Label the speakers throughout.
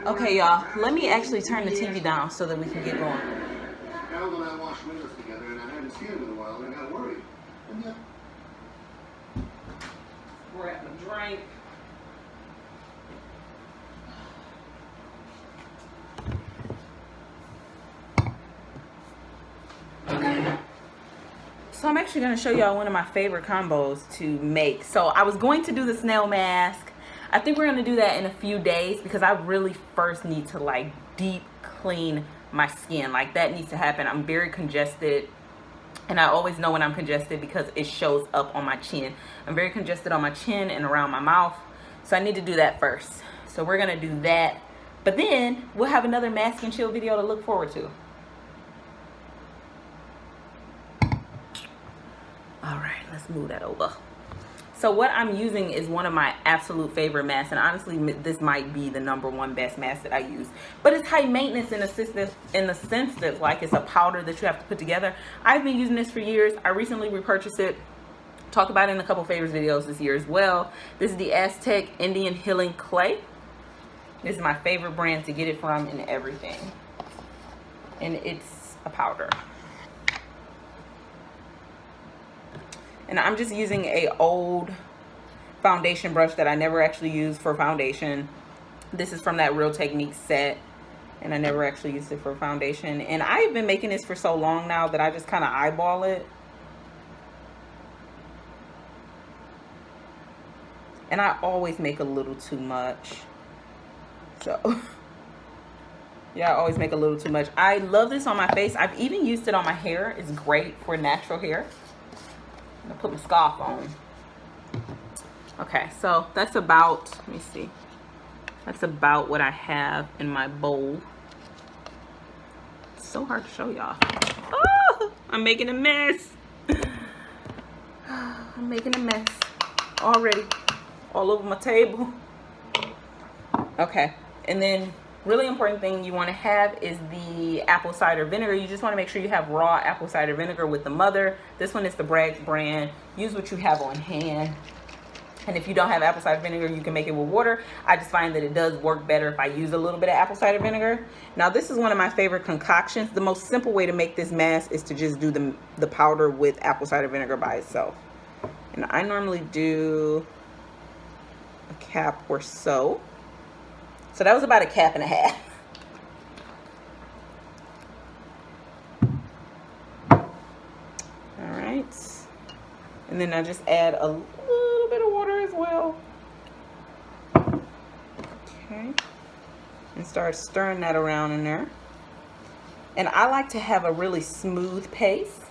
Speaker 1: Okay, y'all, let me actually turn the TV down so that we can get going.
Speaker 2: Harold and I washed windows together, and I hadn't seen him in a while, and I got worried. And yet,
Speaker 1: We're having a drink. Okay. So I'm actually going to show y'all one of my favorite combos to make. So I was going to do the snail mask. I think we're going to do that in a few days because I really first need to like deep clean my skin. Like that needs to happen. I'm very congested. And I always know when I'm congested because it shows up on my chin. I'm very congested on my chin and around my mouth. So I need to do that first. So we're going to do that. But then we'll have another mask and chill video to look forward to. All right, let's move that over. So what I'm using is one of my absolute favorite masks. And honestly, this might be the #1 best mask that I use. But it's high maintenance in the sense that like it's a powder that you have to put together. I've been using this for years. I recently repurchased it. Talked about it in a couple favorites videos this year as well. This is the Aztec Indian Healing Clay. This is my favorite brand to get it from and everything. And it's a powder. And I'm just using a old foundation brush that I never actually used for foundation. This is from that Real Techniques set. And I never actually used it for foundation. And I've been making this for so long now that I just kind of eyeball it. And I always make a little too much. So, yeah, I always make a little too much. I love this on my face. I've even used it on my hair. It's great for natural hair. I'm gonna put my scarf on. Okay, so that's about, let me see. That's about what I have in my bowl. It's so hard to show y'all. Oh, I'm making a mess. I'm making a mess already. All over my table. Okay, and then really important thing you want to have is the apple cider vinegar. You just want to make sure you have raw apple cider vinegar with the mother. This one is the Bragg's brand. Use what you have on hand. And if you don't have apple cider vinegar, you can make it with water. I just find that it does work better if I use a little bit of apple cider vinegar. Now this is one of my favorite concoctions. The most simple way to make this mask is to just do the powder with apple cider vinegar by itself. And I normally do a cap or so. So that was about a cap and a half. All right. And then I just add a little bit of water as well. Okay. And start stirring that around in there. And I like to have a really smooth paste.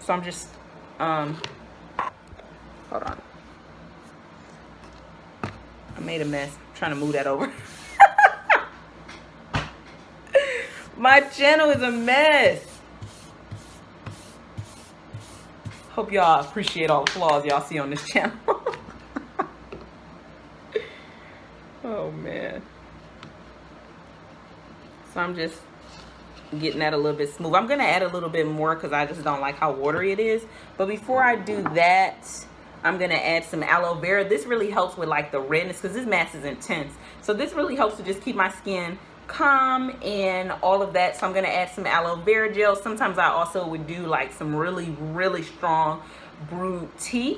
Speaker 1: So I'm just, hold on. I made a mess. I'm trying to move that over. My channel is a mess. Hope y'all appreciate all the flaws y'all see on this channel. Oh man. So I'm just getting that a little bit smooth. I'm gonna add a little bit more because I just don't like how watery it is. But before I do that, I'm gonna add some aloe vera. This really helps with like the redness because this mask is intense. So this really helps to just keep my skin calm and all of that. So I'm gonna add some aloe vera gel. Sometimes I also would do like some really, really strong brewed tea.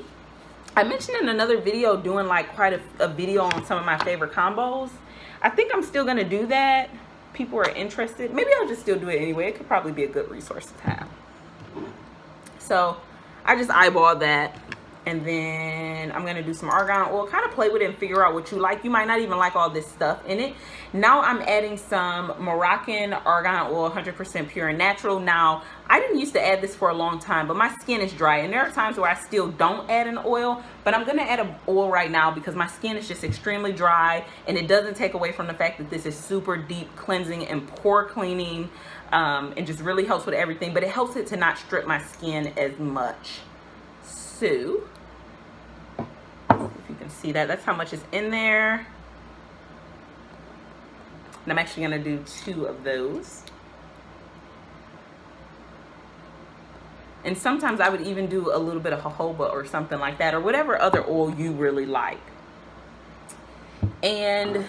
Speaker 1: I mentioned in another video doing like quite a video on some of my favorite combos. I think I'm still gonna do that. People are interested. Maybe I'll just still do it anyway. It could probably be a good resource to have. So I just eyeball that. And then I'm going to do some argan oil. Kind of play with it and figure out what you like. You might not even like all this stuff in it. Now I'm adding some Moroccan argan oil, 100% pure and natural. Now, I didn't used to add this for a long time, but my skin is dry. And there are times where I still don't add an oil. But I'm going to add an oil right now because my skin is just extremely dry. And it doesn't take away from the fact that this is super deep cleansing and pore cleaning. And just really helps with everything. But it helps it to not strip my skin as much. So, if you can see that, that's how much is in there. And I'm actually going to do 2 of those. And sometimes I would even do a little bit of jojoba or something like that, or whatever other oil you really like. And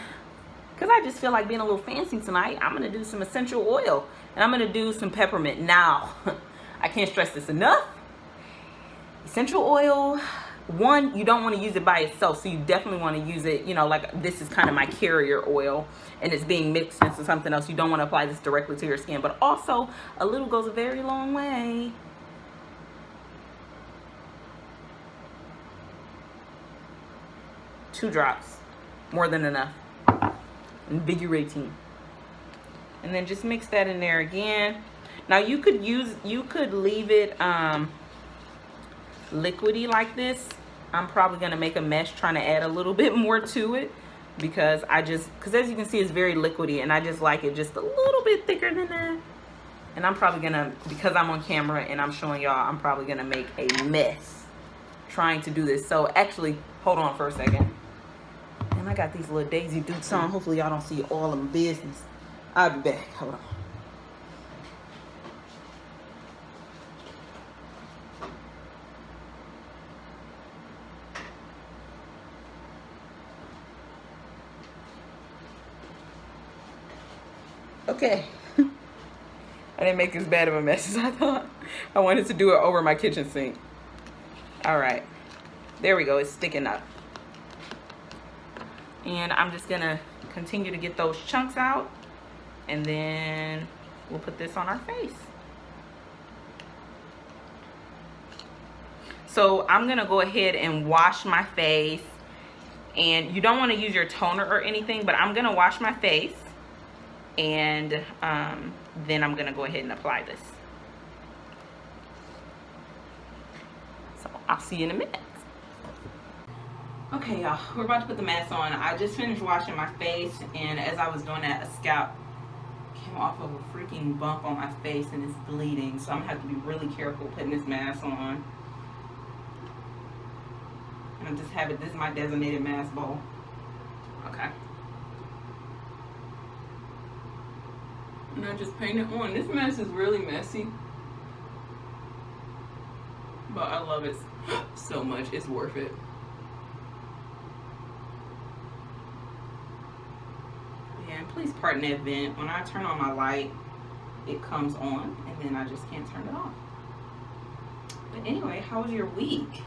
Speaker 1: because I just feel like being a little fancy tonight, I'm going to do some essential oil. And I'm going to do some peppermint. Now, I can't stress this enough. Essential oil, one, you don't want to use it by itself. So you definitely want to use it, you know, like this is kind of my carrier oil. And it's being mixed into something else. You don't want to apply this directly to your skin. But also, a little goes a very long way. Two drops. More than enough. Invigorating. And then just mix that in there again. Now you could leave it liquidy like this. I'm probably gonna make a mess trying to add a little bit more to it because as you can see, it's very liquidy, and I just like it just a little bit thicker than that. And I'm probably gonna, because I'm on camera and I'm showing y'all, I'm probably gonna make a mess trying to do this. So actually, hold on for a second. And I got these little Daisy Dukes on. Hopefully y'all don't see all of my business. I'll be back. Hold on. Okay. I didn't make as bad of a mess as I thought. I wanted to do it over my kitchen sink. All right. There we go. It's sticking up. And I'm just gonna continue to get those chunks out, and then we'll put this on our face. So I'm gonna go ahead and wash my face, and you don't want to use your toner or anything, but I'm gonna wash my face, and then I'm gonna go ahead and apply this. So I'll see you in a minute. Okay, y'all, we're about to put the mask on. I just finished washing my face, and as I was doing that, a scalp came off of a freaking bump on my face, and it's bleeding. So I'm gonna have to be really careful putting this mask on. And I just have it, this is my designated mask bowl. Okay. And I just paint it on. This mask is really messy, but I love it so much. It's worth it. Please pardon that vent. When I turn on my light, it comes on, and then I just can't turn it off. But anyway, how was your week?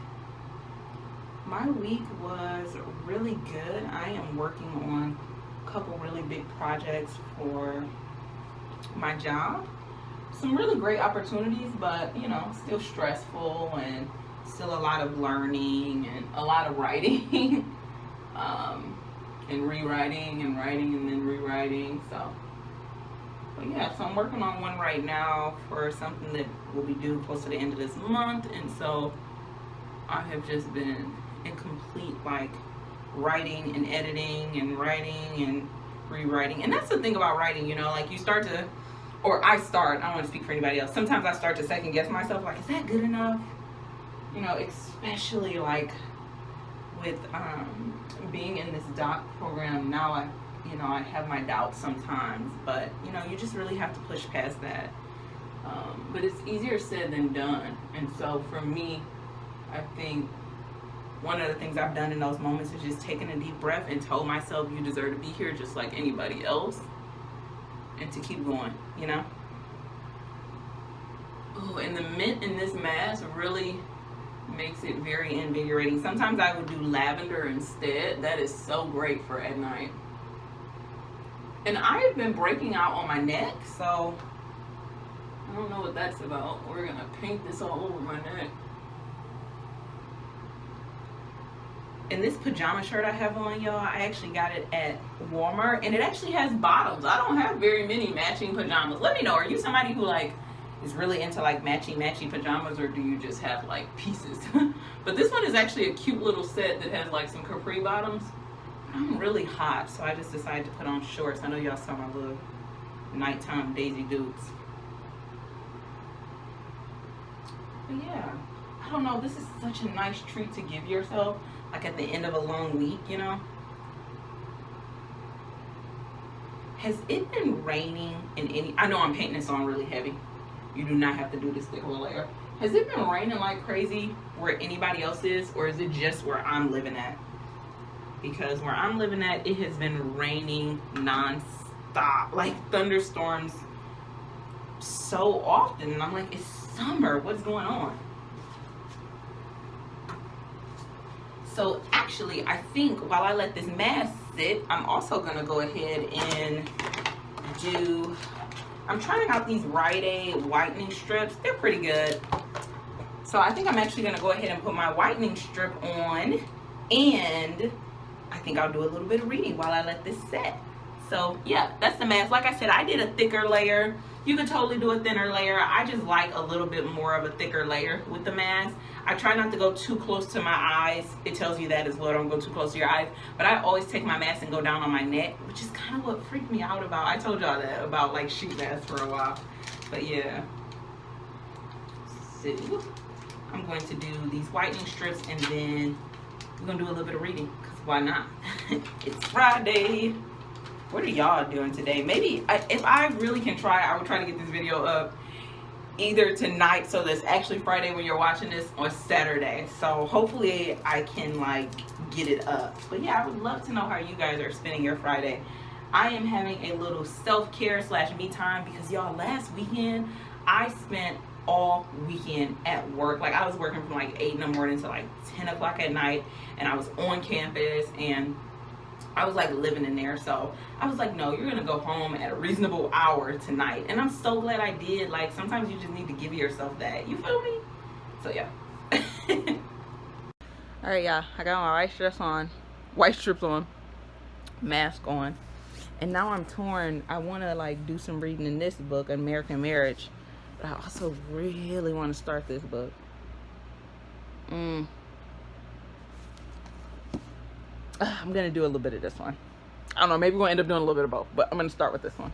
Speaker 1: My week was really good. I am working on a couple really big projects for my job. Some really great opportunities, but you know, still stressful and still a lot of learning and a lot of writing. And rewriting and writing and then rewriting. So, but yeah, so I'm working on one right now for something that will be due close to the end of this month. And so I have just been in complete like writing and editing and writing and rewriting. And that's the thing about writing, you know, like you start to, or I start, I don't want to speak for anybody else. Sometimes I start to second guess myself, like, is that good enough? You know, especially like with being in this doc program now, I have my doubts sometimes, but you know, you just really have to push past that. But it's easier said than done. And so for me, I think one of the things I've done in those moments is just taking a deep breath and told myself, you deserve to be here just like anybody else, and to keep going, you know. Oh, and the mint in this mask really makes it very invigorating. Sometimes I would do lavender instead. That is so great for at night. And I've been breaking out on my neck, so I don't know what that's about. We're gonna paint this all over my neck. And this pajama shirt I have on, y'all, I actually got it at Walmart, and it actually has bottoms. I don't have very many matching pajamas. Let me know, are you somebody who like is really into like matchy pajamas, or do you just have like pieces? But this one is actually a cute little set that has like some capri bottoms. I'm really hot, so I just decided to put on shorts. I know y'all saw my little nighttime Daisy Dukes. But yeah, I don't know, this is such a nice treat to give yourself, like at the end of a long week, you know. Has it been raining in any, I know I'm painting this on really heavy. You do not have to do this thick of a layer. Has it been raining like crazy where anybody else is, or is it just where I'm living at? because where I'm living at, it has been raining non-stop, like thunderstorms so often, and I'm like, it's summer, what's going on? So actually, I think while I let this mask sit, I'm also gonna go ahead and I'm trying out these Rite Aid whitening strips. They're pretty good. So I think I'm actually gonna go ahead and put my whitening strip on, and I think I'll do a little bit of reading while I let this set. So yeah, that's the mask. Like I said, I did a thicker layer. You could totally do a thinner layer. I just like a little bit more of a thicker layer with the mask. I try not to go too close to my eyes. It tells you that as well, don't go too close to your eyes. But I always take my mask and go down on my neck, which is kind of what freaked me out about. I told y'all that about like sheet masks for a while. But yeah. So I'm going to do these whitening strips, and then we're gonna do a little bit of reading, because why not? It's Friday. What are y'all doing today? Maybe if I really can try, I would try to get this video up either tonight, so that's actually Friday when you're watching this, or Saturday. So hopefully I can like get it up. But yeah, I would love to know how you guys are spending your Friday. I am having a little self-care / me time, because y'all, last weekend I spent all weekend at work. Like I was working from like 8 in the morning to like 10 o'clock at night, and I was on campus, and I was like living in there. So I was like, no, you're gonna go home at a reasonable hour tonight. And I'm so glad I did. Like sometimes you just need to give yourself that, you feel me? So yeah. All right, y'all, I got my white strips on, mask on, and now I'm torn. I want to like do some reading in this book, American Marriage, but I also really want to start this book. I'm gonna do a little bit of this one. I don't know, maybe we'll end up doing a little bit of both, but I'm gonna start with this one.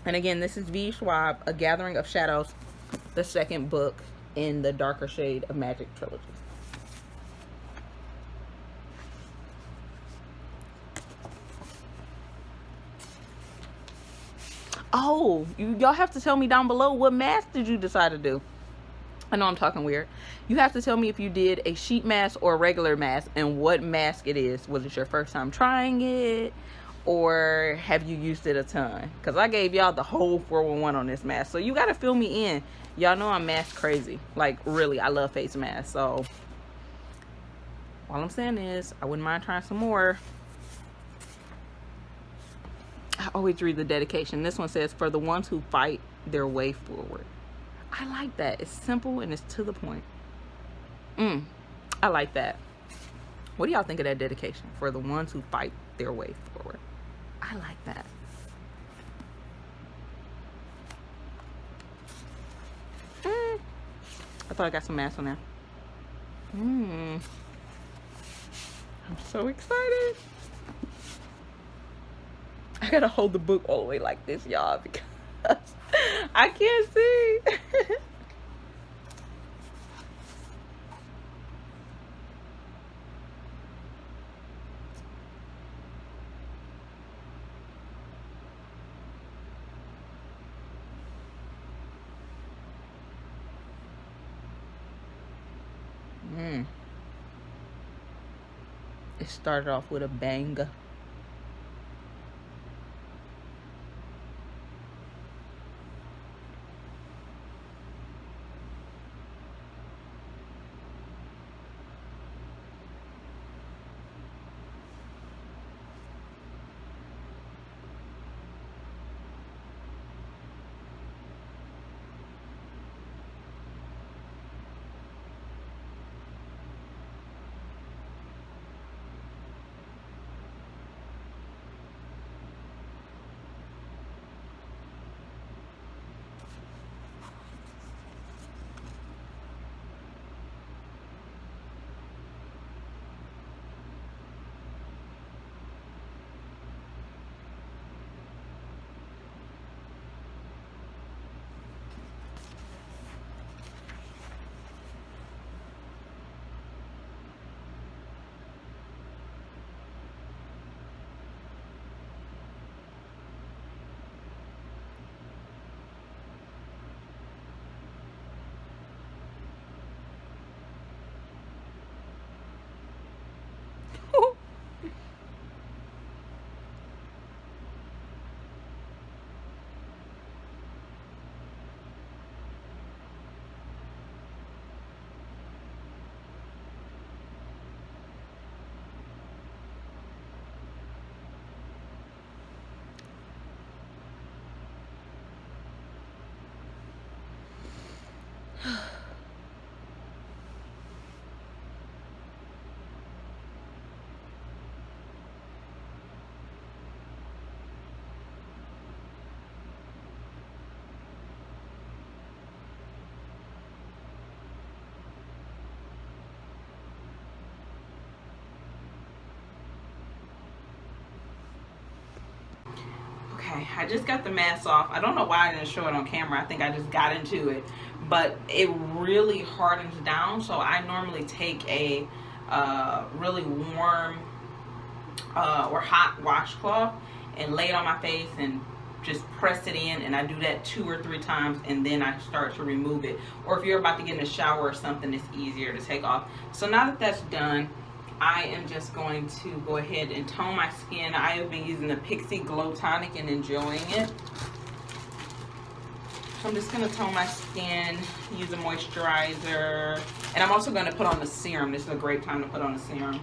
Speaker 1: And again, this is V. Schwab, A Gathering of Shadows, the second book in the Darker Shade of Magic trilogy. Oh, y'all have to tell me down below, what mask did you decide to do? I know I'm talking weird. You have to tell me if you did a sheet mask or a regular mask, and what mask it is. Was it your first time trying it, or have you used it a ton? Because I gave y'all the whole 411 on this mask, so you got to fill me in. Y'all know I'm mask crazy. Like really, I love face masks. So all I'm saying is I wouldn't mind trying some more. I always read the dedication. This one says, for the ones who fight their way forward. I like that. It's simple and it's to the point. I like that. What do y'all think of that dedication? For the ones who fight their way forward. I like that. I thought I got some masks on there. I'm so excited. I gotta hold the book all the way like this, y'all, because I can't see. It started off with a bang. Okay, I just got the mask off. I don't know why I didn't show it on camera. I think I just got into it. But it really hardens down, so I normally take a really warm or hot washcloth and lay it on my face and just press it in, and I do that 2 or 3 times, and then I start to remove it. Or if you're about to get in the shower or something, it's easier to take off. So now that that's done, I am just going to go ahead and tone my skin. I have been using the Pixie Glow Tonic and enjoying it. So I'm just going to tone my skin, use a moisturizer, and I'm also going to put on the serum. This is a great time to put on the serum.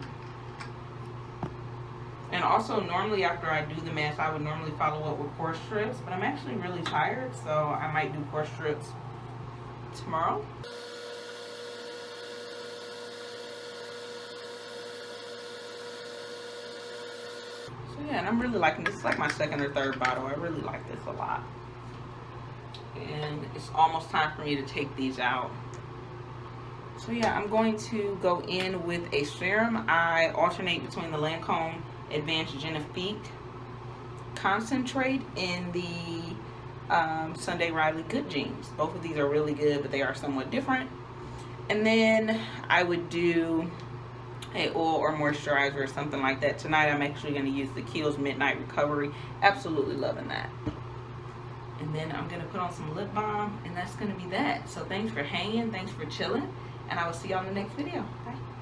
Speaker 1: And also, normally after I do the mask, I would normally follow up with pore strips, but I'm actually really tired, so I might do pore strips tomorrow. So yeah, and I'm really liking this. It's like my 2nd or 3rd bottle. I really like this a lot. And it's almost time for me to take these out. So yeah, I'm going to go in with a serum. I alternate between the Lancome Advanced Genifique Concentrate in the Sunday Riley Good Jeans. Both of these are really good, but they are somewhat different. And then I would do a oil or moisturizer or something like that. Tonight I'm actually going to use the Kiehl's Midnight Recovery. Absolutely loving that. And then I'm going to put on some lip balm, and that's going to be that. So thanks for hanging, thanks for chilling, and I will see y'all in the next video. Bye.